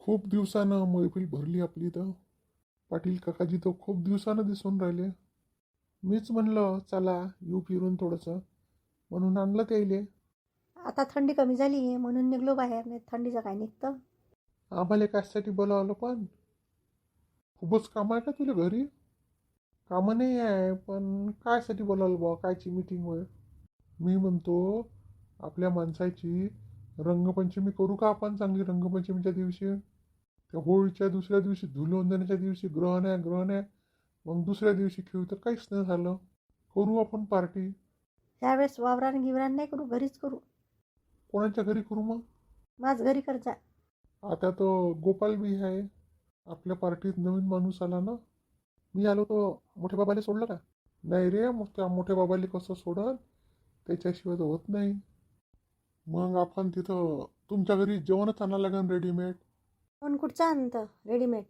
खूप दिवसानं मैफिल भरली आपली तर. पाटील काकाजी तर खूप दिवसानं दिसून राहिले. मीच म्हणलं चला येऊ फिरून थोडंसं, म्हणून आणलं त्याइले. आता थंडी कमी झाली आहे म्हणून निघलो बाहेर, नाही थंडीचं काय निघतं. आम्हाला कशासाठी बोलावलं पण? खूपच काम आहे का तुला घरी? कामं नाही आहे, पण कायसाठी बोलावलं बा, कायची मीटिंग होय? मी म्हणतो आपल्या माणसाची रंगपंचमी करू का आपण चांगली रंगपंचमीच्या दिवशी? त्या होळीच्या दुसऱ्या दिवशी धुलवंदनाच्या दिवशी ग्रहण आहे. मग दुसऱ्या दिवशी खेळू तर काहीच नाही झालं. करू आपण पार्टी. ह्यावेळेस वावरान गिवरान नाही करू, घरीच करू. कोणाच्या घरी करू मग? माझ घरी करजा. आता तो गोपाल बी आहे आपल्या पार्टीत, नवीन माणूस आला ना. मी आलो तो मोठ्या बाबाला सोडलं का? नाही रे, मग त्या मोठ्या बाबाला कसं सोडल, त्याच्याशिवाय तर होत नाही. मग आपण तिथं तुमच्या घरी जेवणच आणायला लागेल रेडीमेड. पण कुठचं आणतं रेडीमेड?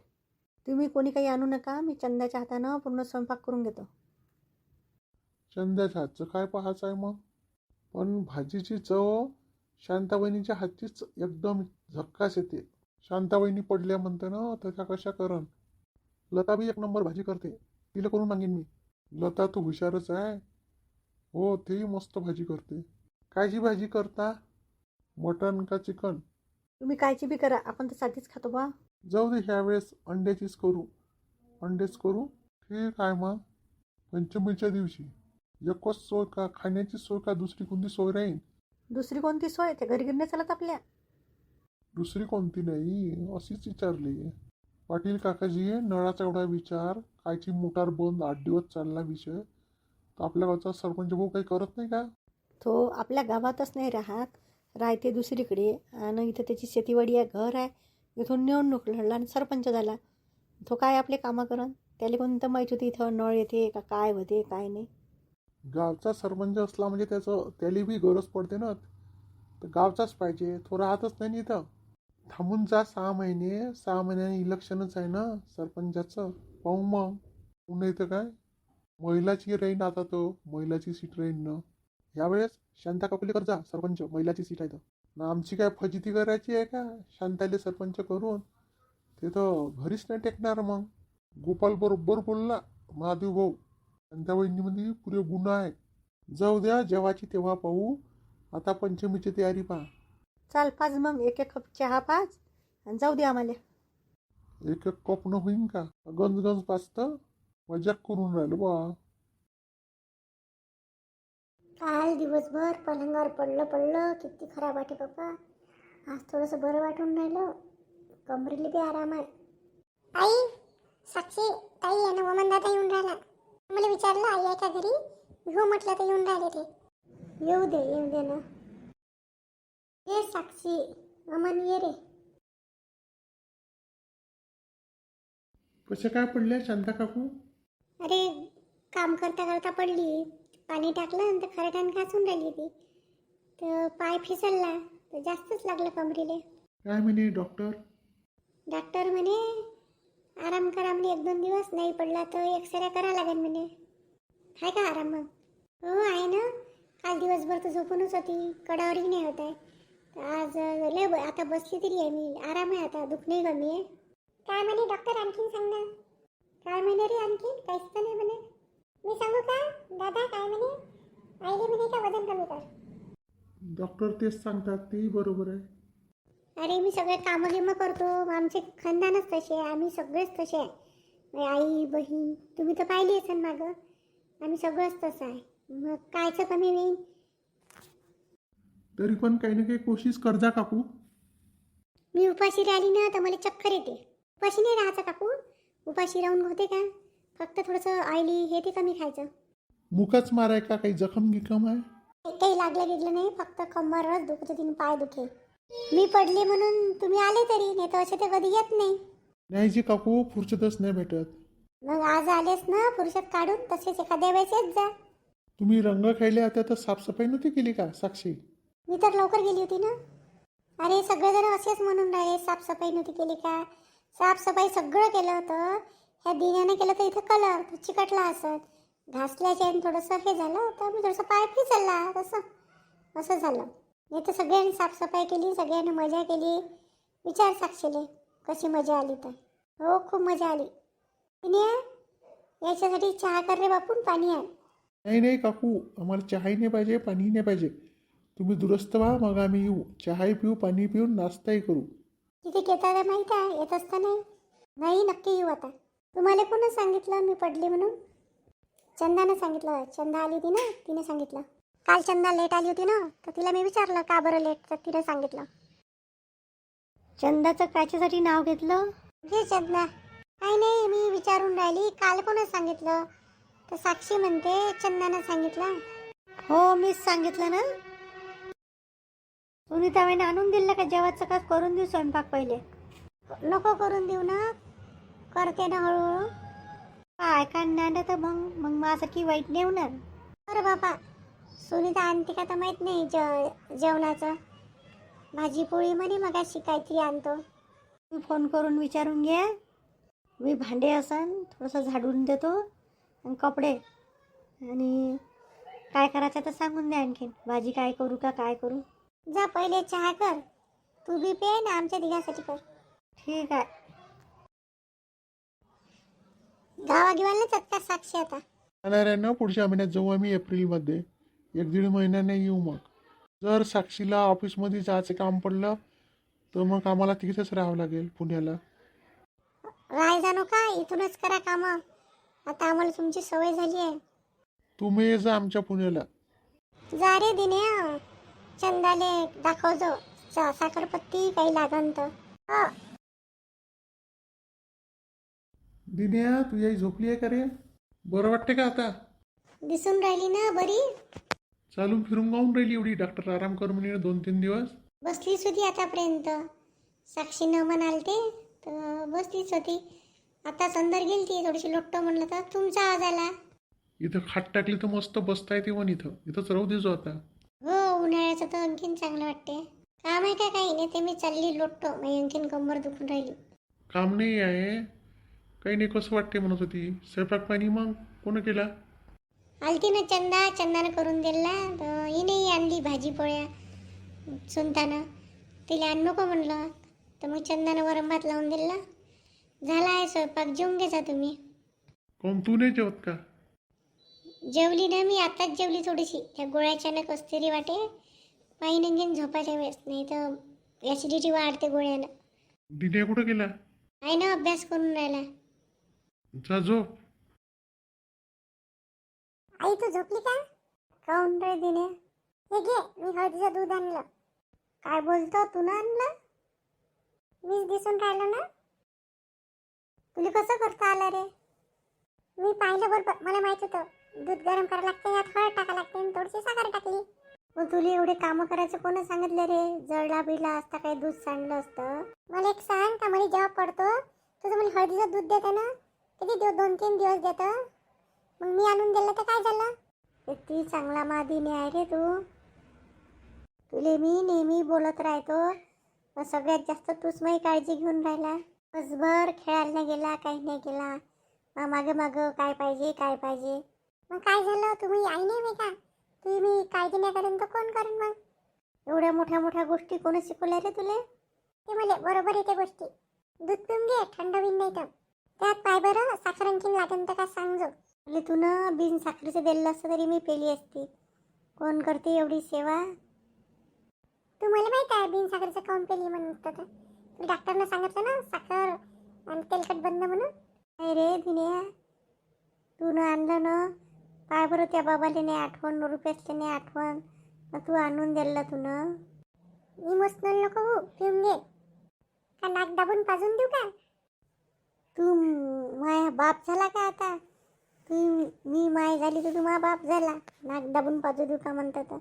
तुम्ही कोणी काही आणू नका, मी चंद्याच्या हातानं पूर्ण स्वयंपाक करून घेतो. चंद्याच्या हातचं काय पाहायचं आहे मग? पण भाजीची चव शांताबाईनीच्या हातचीच एकदम झक्कास येते. शांताबाईनी पडल्या म्हणते ना, तर त्या कशा करण. लता बी एक नंबर भाजी करते, तिला करून मागेन मी. लता तू हुशारच आहे. हो, तेही मस्त भाजी करते. कायची भाजी करता? मटन का चिकन? तुम्ही कायची बी करा, आपण तर साधीच खातो बा. जाऊ दे, ह्यावेळेस अंड्याचीच करू. अंडेच करू. ठीक आहे मग. पंचमीच्या दिवशी एकच सोय का, खाण्याची सोय का दुसरी कोणती सोय राहील? दुसरी कोणती सोय? ते घरी गिरणे चालत आपल्या. दुसरी कोणती नाही, अशीच विचारली. पाटील काकाजी, नळाचा एवढा विचार, कायची मोटार बंद 8 दिवस चालला विषय, तर आपल्या गावचा सरपंच भाऊ काही करत नाही का? तो आपल्या गावातच नाही राहत, राहते दुसरीकडे. आणि इथं त्याची शेतीवाडी आहे, घर आहे. इथून निवडणूक लढला आणि सरपंच झाला. तो काय आपले कामं करण? त्याला कोणतं माहीत होती इथं नळ येते का, काय होते काय नाही. गावचा सरपंच असला म्हणजे त्याला बी गरज पडते ना, तर गावचाच पाहिजे. तो राहतच नाही ना इथं. थांबून जा 6 महिने. 6 महिन्याने इलेक्शनच आहे ना सरपंचाचं. पाहू मग. पुन्हा इथं काय महिलाची राहीन, आता तो महिलाची सीट राहीन ना. यावेळेस शांता काकुलीकर जा सरपंच, महिलाची सीट आहे तर. ना आमची काय फजिती करायची आहे का शांताले सरपंच करून? ते तर घरीच नाही टेकणार मग. गोपाल बरोबर बोलला महादेव भाऊ. शांता वहिनीमध्ये पुरे गुन्हा आहे. जाऊ द्या, जेव्हाची तेव्हा पाहू. आता पंचमीची तयारी पहा. चाल पाच मग, एक एक कप चहा पाच आणि जाऊ दे आम्हाला. एक एक कप न होईन का? गंज गंज पाचत. मजाक करून राहिलो बा. काल दिवसभर पलंगावर पडलं किती खराब वाटे बाबा. आज थोडंसं बरं वाटून राहिलं, कमरेला बी आराम आहे. आई, साक्षी ताई आणि वमन दादा येऊन राहिला. मला विचारलं आई आहे का घरी? हो म्हटलं तर येऊन राहिले ते. येऊ दे ना. ये साक्षी, वमन ये रे. कशा काय पडल्या शांता काकू? अरे काम करता करता पडली, पाणी टाकलं नंतर खरटाने घासून राहिली ती, तर पाय फिसलला, तर जास्तच लागलं कमरेले. काय म्हणे डॉक्टर? डॉक्टर म्हणे आराम करा म्हणे, 1-2 दिवस नाही पडला तर एक्सरे करा लागेल म्हणे. आहे का आराम मग? हो आहे ना. काल दिवसभर तर झोपूनच होती, कडावरही नाही होत आहे. तर आज लय आता बसली तरी आहे मी, आराम आहे आता, दुख नाही कमी आहे. काय म्हणे डॉक्टर आणखीन सांग ना. काय म्हणे रे आणखीन? काहीच तर नाही म्हणे. मी सांगू का दादा काय म्हणे? आईले म्हणे का वजन कमी कर. डॉक्टर तेच सांगतात, तेही बरोबर आहे. अरे मी सगळे कामं गिमं करतो, आमचे खानदानच तसे आहे, आम्ही सगळेच तसे आहे. आई बहीण तुम्ही तर पाहिली असेल मागं, आम्ही सगळंच तसं आहे. मग कायचं कमी होईल? तरी पण काही ना काही कोशिश करजा काकू. मी उपाशी राहिली ना तर मला चक्कर येते. उपाशी नाही राहायचं काकू, उपाशी राहून होते का? फक्त थोडंसं ऑइली हे ते कमी खायचं. मुकाच माराय का? काही जखम गिकम आहे? काही लागलं गिगलं नाही, फक्त कंबरच दुखत होती, पाय दुखे. मी पडले म्हणून तुम्ही आले तरी, नाही तर असे ते कधी येत नाही. नाही जी काकू, फुरसतच नाही भेटत. मग आज आलेस ना फुरसत काढून, तसेच एखाद्या वेळेस येत जा. तुम्ही रंग खेळले आता तर साफसफाई नव्हती केली का साक्षी? मी तर लवकर गेली होती ना. अरे सगळेजण असेच म्हणून राहिले, साफसफाई नव्हती केली का? साफसफाई सगळं केलं होतं. ह्या दिन्याने केलं तर इथं कलर चिकटला असत, घासल्याचे थोडंसं हे झालं तर मी थोडंसं पाय फिसलला, असं झालं. नाही तर सगळ्यांनी साफसफाई केली, सगळ्यांनी मजा केली. विचार साक्षीले कशी मजा आली तर. हो खूप मजा आली. विनया, याच्यासाठी चहा कर रे बापून, पाणी आण. नाही नाही काकू, आम्हाला चहाही नाही पाहिजे, पाणीही नाही पाहिजे. तुम्ही दुरुस्त व्हा, मग आम्ही येऊ. चहाही पिऊ, पाणी पिऊन नाश्ताही करू. किती घेता का माहीत आहे? येत असता नाही. नाही, नक्की येऊ आता. तुम्हाला कोणच सांगितलं मी पडली म्हणून? चंदानं सांगितलं. चंदा आली होती ना, तिने सांगितलं. काल चंदा लेट आली होती ना, तर तिला मी विचारलं का बरं लेट, तर तिने सांगितलं. चंदाचं कायच्यासाठी नाव घेतलं? जे चंदा, काही नाही, मी विचारून राहिली काल कोणच सांगितलं, तर साक्षी म्हणते चंदानं सांगितलं. हो, मीच सांगितलं ना. सुनीताबाईने आणून दिलं का जेवायचं? का करून देऊ स्वयंपाक पहिले? नको करून देऊ ना, करते ना हळूहळू. काय का नाही तर मग मग माझ्यासाठी वाईट नाही होणार. अरे बाबा, सुनीता आणते का तर माहीत नाही जेवणाचं. भाजी पोळी म्हणे मग काहीतरी आणतो. मी फोन करून विचारून घ्या. मी भांडे असन थोडंसं झाडून देतो आणि कपडे, आणि काय करायचं तर सांगून द्या. आणखीन भाजी काय करू का काय करू. जा पहिले चहा कर, तू बी पे ना, आमच्या दिघासाठी कर. ठीक आहे. गावागिवाला चटका साक्षी आता. येणार आहे ना पुढच्या महिन्यात जाऊ आम्ही एप्रिलमध्ये. 1-1.5 महिन्याने येऊ. मग जर साक्षीला ऑफिसमध्ये जायचं काम पडलं तर मग आम्हाला तिथेच राहावं लागेल पुण्याला. राय जाणो का, इथूनच करा कामं. आता आम्हाला तुमची सवय झाली आहे. तुम्ही ये जा आमच्या पुण्याला. जा रे दिने, चंदाले दाखवजो साखरपत्ती काही लागन तर. हो. दिन्या, तू याही झोपली आहे का रे? बरं वाटते का आता? दिसून राहिली ना बरी. चालून फिरून गाऊन राहिली एवढी. डॉक्टर आराम कर म्हणे 2-3 दिवस. बसलीच होती आतापर्यंत. साक्षीनं म्हणालते तर बसलीच होती. आता अंदर गेली ती थोडीशी लोट्ट, म्हणलं तर तुमचा आवाज आला. इथं खाट टाकली तर मस्त बसता येते पण इथंच राहू देजो आता. हो, उन्हाळ्याचं तर आणखीन चांगलं वाटते. काम आहे का काही नाही, ते मी चालली लोटतो. मी आणखीन कंबर दुखून राहिली. काम नाही आहे काही नाही. कसं वाटते म्हणत होती? स्वयंपाक पाणी मग कोण केला? आलती ना चंदानं करून दिला. तर हिनेही आणली भाजी पोळ्या सुनतानं. तिला आण नको म्हणलं, तर मग चंदानं वरण भात लावून दिला. झाला आहे स्वयंपाक, जेवून घ्यायचा तुम्ही. कोण तू नाही जेवत का? जेवली ना मी, आताच जेवली थोडीशी. त्या गोळ्याच्यानं कस्तरी वाटे पाहिजे घेऊन झोपायच्या वेळेस, नाही तर ॲसिडिटी वाढते गोळ्यानं. दिन्या कुठं गेला? आहे ना, अभ्यास करून राहिला. जा झोप. आई तू झोपली का? काऊन रे दिने? हे घे, मी हळदीचं दूध आणलं. काय बोलतो, तू ना आणलं? मीच दिसून राहिलो ना. तुला कसं करता आलं रे? मी पाहिलं बरोबर, मला माहित होतं दूध गरम करायला लागते, यात हळद टाका लागते आणि थोडीशी साखर टाकली. मग तुला एवढे कामं करायचं कोण सांगितलं रे? जळला बिळला असता काही दूध सांडलं असतं. मला एक सांग, का मला जेव्हा पडतो तुझं मला हळदीचं दूध देतं ना, किती 2-3 दिवस देतं. मग मी आणून दिलं तर काय झालं? किती चांगला मादीने आहे रे तू. तुले मी नेहमी बोलत राहतो, पण सगळ्यात जास्त तूच माझी काळजी घेऊन राहिला. बसभर खेळायला नाही गेला, काही नाही गेला. मागं मागं काय पाहिजे काय पाहिजे. मग काय झालं, तुम्ही आई नाही मी का? तुम्ही काळजी नाही करेन तर कोण करेन मग? एवढ्या मोठ्या मोठ्या गोष्टी कोणी शिकवल्या रे तुले? ते मला बरोबर येते गोष्टी. दूध पिऊन घे, थंड होईन नाही तर. त्यात पाय बरं, साखर आणखीन लागेल तर काय सांगजो. म्हणजे तू ना बिन साखरेचं दिलं असतं तरी मी पेली असती. कोण करते एवढी सेवा? तुम्हाला माहित आहे बिन साखरेचं काऊन पेली म्हणतात तर? डॉक्टरनं सांगितलं ना साखर आणि तेलकट बंद म्हणून. नाही रे दिन्या, तू न आणलं ना. पाय बरं, त्या बाबाले नाही आठवण, रुपयातले नाही आठवण, तू आणून दिलं तू ना. इमोशनल नको हो, पिऊन घे. का नाक दाबून पाजून देऊ का? तू माया बाप झाला का आता? मी माय झाली तर तू माझा बाप झाला. नाक दाबून पाजू देऊ का म्हणतं तर?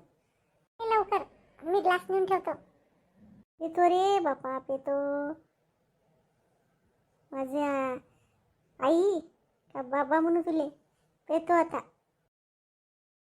लवकर, मी ग्लास नेऊन ठेवतो. पेतो रे बापा, पेतो. माझ्या आई का बाबा म्हणू तुले? पेतो आता.